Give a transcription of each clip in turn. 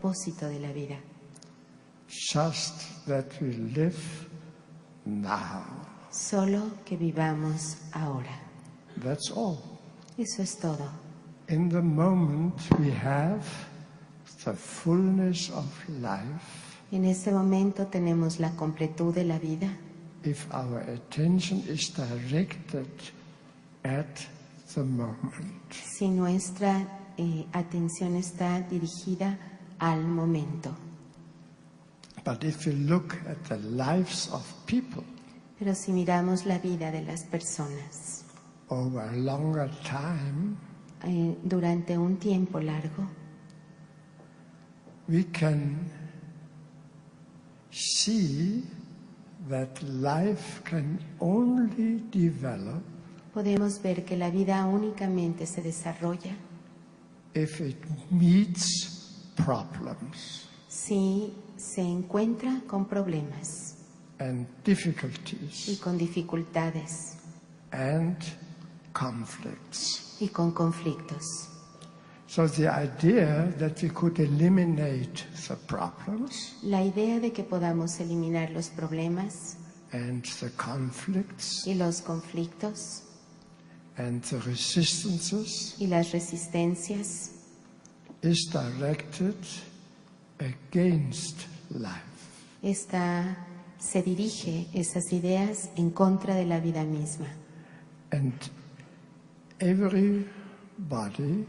propósito de la vida. Just that we live now. Solo que vivamos ahora. That's all. Eso es todo. In the moment we have the fullness of life. En este momento tenemos la completud de la vida. If our attention is directed at the moment. Si nuestra atención está dirigida al momento. But if you look at the lives of people, pero si miramos la vida de las personas over a longer time, durante un tiempo largo, we can see that life can only develop podemos ver que la vida únicamente se desarrolla if it meets problems si se encuentra con problemas and difficulties y con dificultades and conflicts. y con conflictos. So the idea that we could eliminate the problems La idea de que podamos eliminar los problemas and the conflicts y los conflictos and the resistances y las resistencias is directed against life. Se dirige esas ideas en contra de la vida misma. And everybody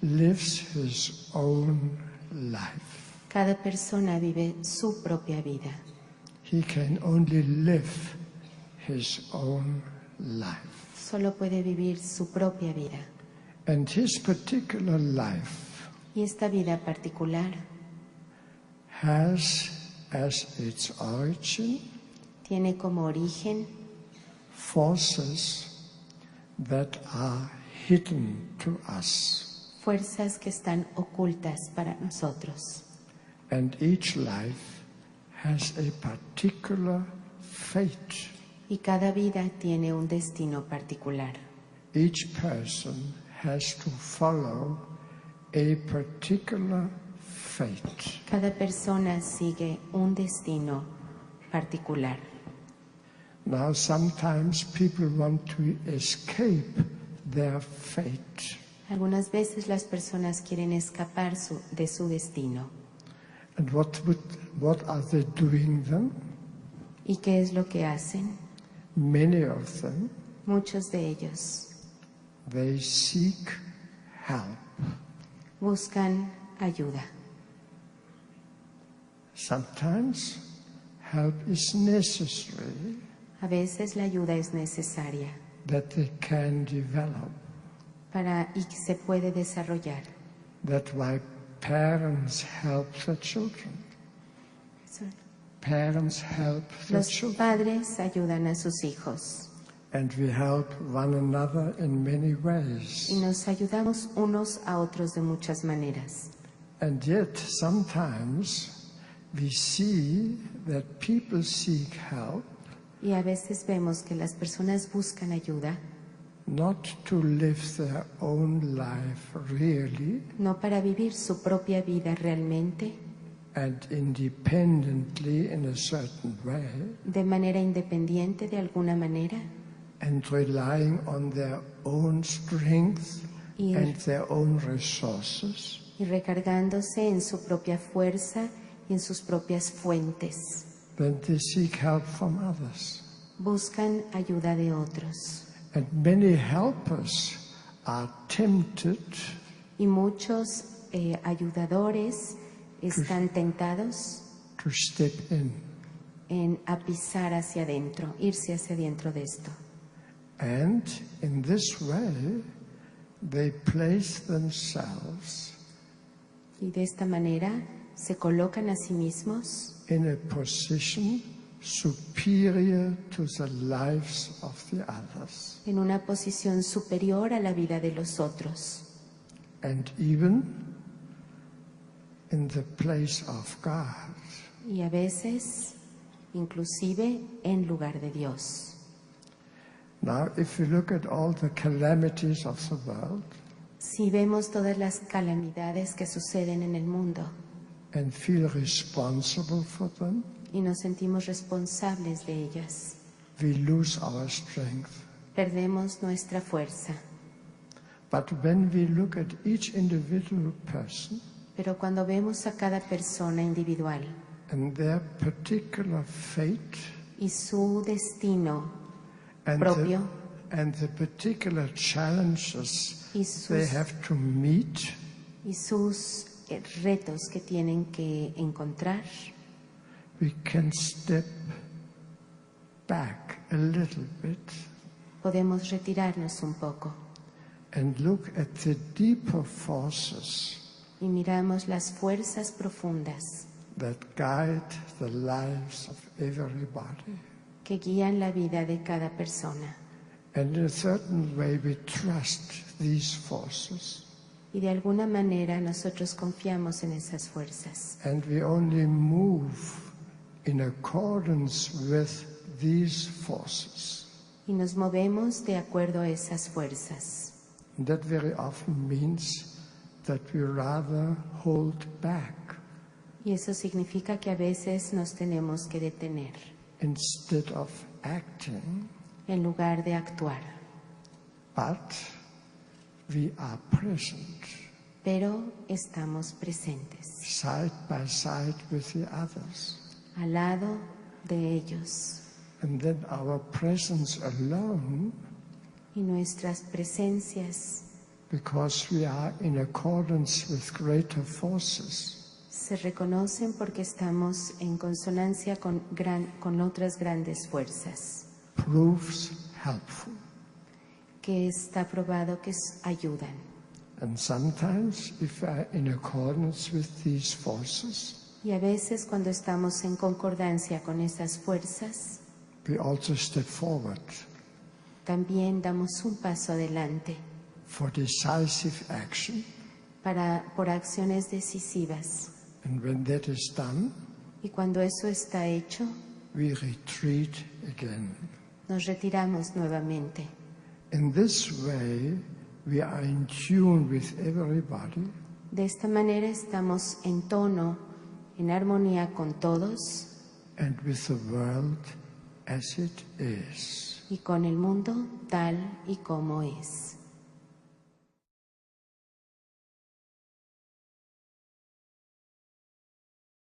lives his own life. Cada persona vive su propia vida. He can only live his own life. Solo puede vivir su propia vida. And his particular life Y esta vida particular has as its origin tiene como origen forces that are hidden to us. Fuerzas que están ocultas para nosotros. And each life has a particular fate. Y cada vida tiene un destino particular. Each person has to follow a particular fate. Cada persona sigue un destino particular. Now sometimes people want to escape their fate. Algunas veces las personas quieren escapar de su destino. And what are they doing then? ¿Y qué es lo que hacen? Many of them, Muchos de ellos they seek help. buscan ayuda. Sometimes help is necessary A veces la ayuda es necesaria that they can develop. y que se puede desarrollar. That's why parents help their children. Parents help their Los children. padres ayudan a sus hijos And we help one another in many ways. y nos ayudamos unos a otros de muchas maneras. And yet sometimes we see that people seek help Y a veces vemos que las personas buscan ayuda not to live their own life really no para vivir su propia vida realmente, and independently in a certain way, de manera independiente de alguna manera, and relying on their own strength y, and their own resources, y recargándose en su propia fuerza y en sus propias fuentes. then they seek help from others. Buscan ayuda de otros. And many helpers are tempted Y muchos ayudadores están tentados to step in. a pisar hacia adentro, irse hacia adentro de esto. And in this way, they place themselves Y de esta manera se colocan a sí mismos in a position superior to the lives of the others. en una posición superior a la vida de los otros. And even in the place of God. Y a veces, inclusive, en lugar de Dios. Now, if you look at all the calamities of the world, Si vemos todas las calamidades que suceden en el mundo, and feel responsible for them, y nos sentimos responsables de ellas, we lose our strength. perdemos nuestra fuerza. But when we look at each individual person Pero cuando vemos a cada persona individual and their particular fate y su destino and propio the particular challenges y they sus, have to meet, y sus retos que tienen que encontrar, we can step back a little bit podemos retirarnos un poco and look at the deeper forces y miramos las fuerzas profundas that guide the lives of everybody. que guían la vida de cada persona. And in a certain way we trust these forces. Y de alguna manera nosotros confiamos en esas fuerzas. And we only move in accordance with these forces. Y nos movemos de acuerdo a esas fuerzas. And that very often means that we rather hold back Y eso significa que a veces nos tenemos que detener instead of acting, en lugar de actuar. but we are present Pero estamos presentes, side by side with the others. al lado de ellos. And then our presence alone, Y nuestras presencias because we are in accordance with greater forces, se reconocen porque estamos en consonancia con otras grandes fuerzas, proves helpful. que está probado que ayudan. And sometimes, if we are in accordance with these forces, Y a veces cuando estamos en concordancia con esas fuerzas, we also step forward también damos un paso adelante for decisive action. por acciones decisivas. And when that is done, Y cuando eso está hecho, we retreat again. nos retiramos nuevamente. In this way, we are in tune with everybody, De esta manera estamos en tono, en armonía con todos and with the world as it is. y con el mundo tal y como es.